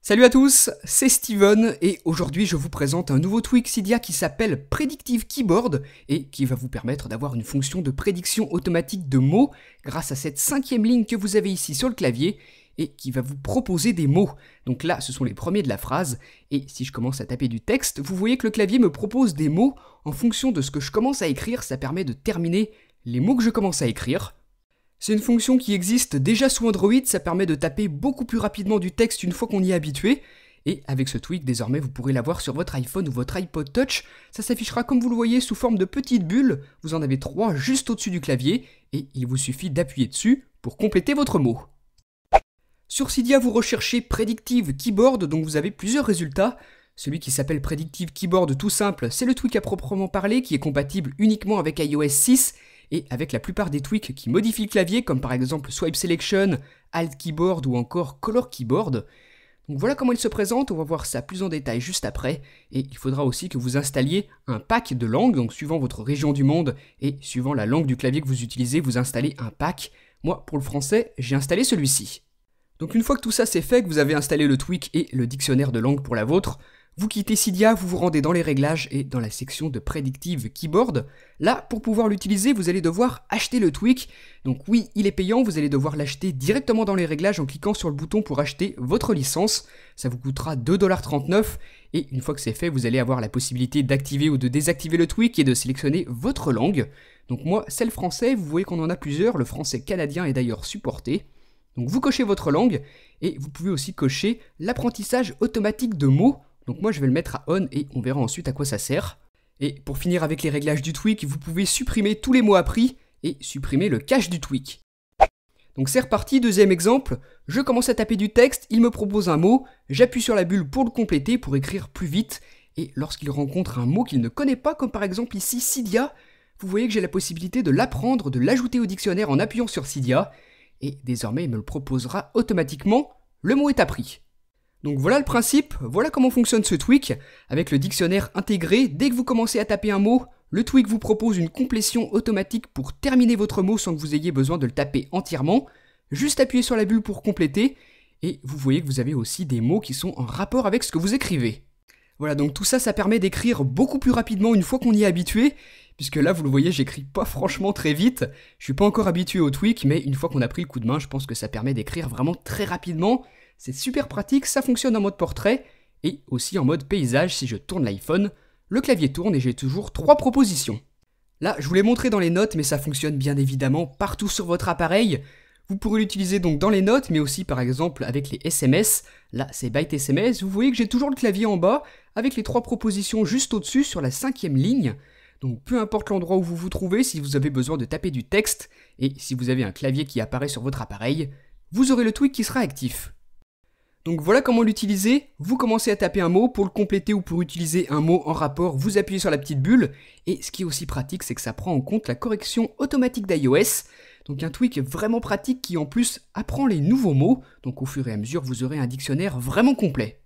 Salut à tous, c'est Steven et aujourd'hui je vous présente un nouveau tweak Cydia qui s'appelle Predictive Keyboard et qui va vous permettre d'avoir une fonction de prédiction automatique de mots grâce à cette 5e ligne que vous avez ici sur le clavier et qui va vous proposer des mots. Donc là ce sont les premiers de la phrase et si je commence à taper du texte, vous voyez que le clavier me propose des mots en fonction de ce que je commence à écrire, ça permet de terminer les mots que je commence à écrire. C'est une fonction qui existe déjà sous Android, ça permet de taper beaucoup plus rapidement du texte une fois qu'on y est habitué. Et avec ce tweak, désormais, vous pourrez l'avoir sur votre iPhone ou votre iPod Touch. Ça s'affichera comme vous le voyez sous forme de petites bulles. Vous en avez 3 juste au-dessus du clavier et il vous suffit d'appuyer dessus pour compléter votre mot. Sur Cydia, vous recherchez Predictive Keyboard, donc vous avez plusieurs résultats. Celui qui s'appelle Predictive Keyboard tout simple, c'est le tweak à proprement parler qui est compatible uniquement avec iOS 6 et avec la plupart des tweaks qui modifient le clavier, comme par exemple Swipe Selection, Alt Keyboard ou encore Color Keyboard. Donc voilà comment il se présente, on va voir ça plus en détail juste après, et il faudra aussi que vous installiez un pack de langues, donc suivant votre région du monde et suivant la langue du clavier que vous utilisez, vous installez un pack. Moi, pour le français, j'ai installé celui-ci. Donc une fois que tout ça c'est fait, que vous avez installé le tweak et le dictionnaire de langue pour la vôtre, vous quittez Cydia, vous vous rendez dans les réglages et dans la section de Predictive Keyboard. Là, pour pouvoir l'utiliser, vous allez devoir acheter le tweak. Donc oui, il est payant, vous allez devoir l'acheter directement dans les réglages en cliquant sur le bouton pour acheter votre licence. Ça vous coûtera 2,39 $ et une fois que c'est fait, vous allez avoir la possibilité d'activer ou de désactiver le tweak et de sélectionner votre langue. Donc moi, c'est le français, vous voyez qu'on en a plusieurs, le français canadien est d'ailleurs supporté. Donc vous cochez votre langue et vous pouvez aussi cocher l'apprentissage automatique de mots. Donc moi je vais le mettre à on et on verra ensuite à quoi ça sert. Et pour finir avec les réglages du tweak, vous pouvez supprimer tous les mots appris et supprimer le cache du tweak. Donc c'est reparti, deuxième exemple, je commence à taper du texte, il me propose un mot, j'appuie sur la bulle pour le compléter, pour écrire plus vite, et lorsqu'il rencontre un mot qu'il ne connaît pas, comme par exemple ici Cydia, vous voyez que j'ai la possibilité de l'apprendre, de l'ajouter au dictionnaire en appuyant sur Cydia, et désormais il me le proposera automatiquement, le mot est appris. Donc voilà le principe, voilà comment fonctionne ce tweak. Avec le dictionnaire intégré, dès que vous commencez à taper un mot, le tweak vous propose une complétion automatique pour terminer votre mot sans que vous ayez besoin de le taper entièrement. Juste appuyez sur la bulle pour compléter, et vous voyez que vous avez aussi des mots qui sont en rapport avec ce que vous écrivez. Voilà, donc tout ça, ça permet d'écrire beaucoup plus rapidement une fois qu'on y est habitué, puisque là, vous le voyez, j'écris pas franchement très vite. Je suis pas encore habitué au tweak, mais une fois qu'on a pris le coup de main, je pense que ça permet d'écrire vraiment très rapidement. C'est super pratique, ça fonctionne en mode portrait et aussi en mode paysage. Si je tourne l'iPhone, le clavier tourne et j'ai toujours 3 propositions. Là, je vous l'ai montré dans les notes, mais ça fonctionne bien évidemment partout sur votre appareil. Vous pourrez l'utiliser donc dans les notes, mais aussi par exemple avec les SMS. Là, c'est Byte SMS. Vous voyez que j'ai toujours le clavier en bas, avec les 3 propositions juste au-dessus sur la 5e ligne. Donc peu importe l'endroit où vous vous trouvez, si vous avez besoin de taper du texte, et si vous avez un clavier qui apparaît sur votre appareil, vous aurez le tweak qui sera actif. Donc voilà comment l'utiliser, vous commencez à taper un mot, pour le compléter ou pour utiliser un mot en rapport, vous appuyez sur la petite bulle, et ce qui est aussi pratique, c'est que ça prend en compte la correction automatique d'iOS, donc un tweak vraiment pratique qui en plus apprend les nouveaux mots, donc au fur et à mesure vous aurez un dictionnaire vraiment complet.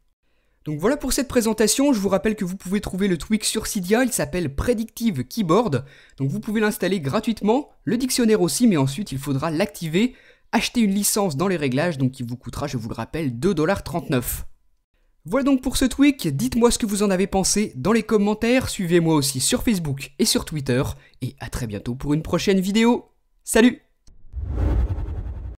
Donc voilà pour cette présentation, je vous rappelle que vous pouvez trouver le tweak sur Cydia, il s'appelle Predictive Keyboard, donc vous pouvez l'installer gratuitement, le dictionnaire aussi, mais ensuite il faudra l'activer, acheter une licence dans les réglages, donc qui vous coûtera, je vous le rappelle, 2,39 $. Voilà donc pour ce tweak, dites-moi ce que vous en avez pensé dans les commentaires, suivez-moi aussi sur Facebook et sur Twitter, et à très bientôt pour une prochaine vidéo. Salut!